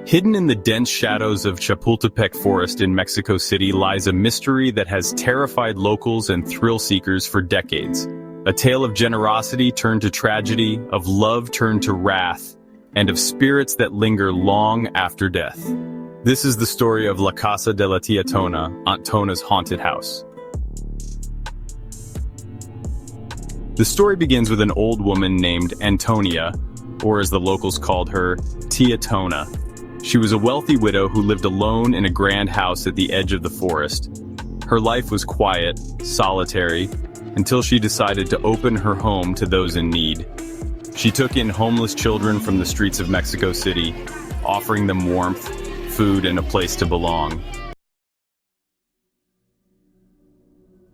Hidden in the dense shadows of Chapultepec Forest in Mexico City lies a mystery that has terrified locals and thrill-seekers for decades. A tale of generosity turned to tragedy, of love turned to wrath, and of spirits that linger long after death. This is the story of La Casa de la Tía Toña, Aunt Tona's haunted house. The story begins with an old woman named Antonia, or as the locals called her, Tía Toña. She was a wealthy widow who lived alone in a grand house at the edge of the forest. Her life was quiet, solitary, until she decided to open her home to those in need. She took in homeless children from the streets of Mexico City, offering them warmth, food, and a place to belong.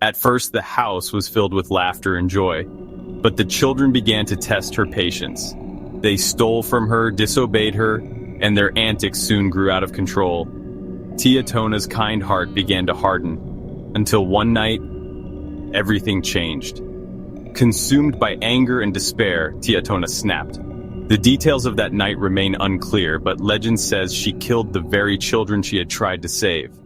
At first, the house was filled with laughter and joy, but the children began to test her patience. They stole from her, disobeyed her, and their antics soon grew out of control. Tía Toña's kind heart began to harden, until one night, everything changed. Consumed by anger and despair, Tía Toña snapped. The details of that night remain unclear, but legend says she killed the very children she had tried to save.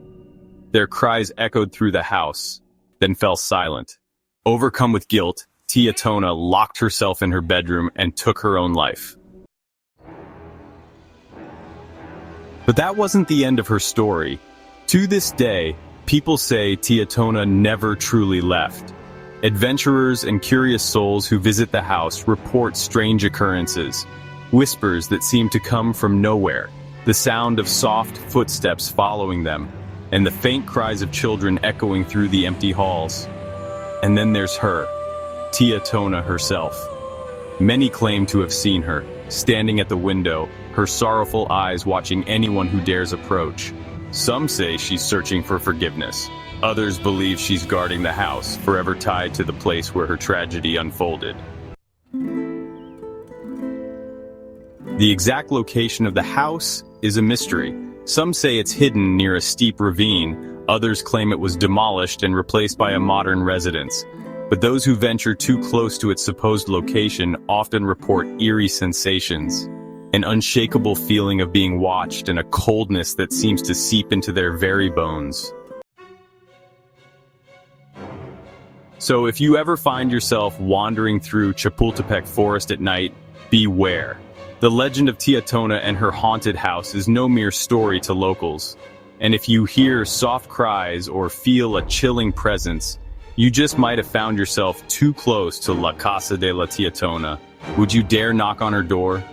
Their cries echoed through the house, then fell silent. Overcome with guilt, Tía Toña locked herself in her bedroom and took her own life. But that wasn't the end of her story. To this day, people say Tía Toña never truly left. Adventurers and curious souls who visit the house report strange occurrences, whispers that seem to come from nowhere, the sound of soft footsteps following them, and the faint cries of children echoing through the empty halls. And then there's her, Tía Toña herself. Many claim to have seen her, standing at the window, her sorrowful eyes watching anyone who dares approach. Some say she's searching for forgiveness. Others believe she's guarding the house, forever tied to the place where her tragedy unfolded. The exact location of the house is a mystery. Some say it's hidden near a steep ravine. Others claim it was demolished and replaced by a modern residence. But those who venture too close to its supposed location often report eerie sensations, an unshakable feeling of being watched and a coldness that seems to seep into their very bones. So if you ever find yourself wandering through Chapultepec Forest at night, beware. The legend of Tía Toña and her haunted house is no mere story to locals. And if you hear soft cries or feel a chilling presence, you just might have found yourself too close to La Casa de la Tía Toña. Would you dare knock on her door?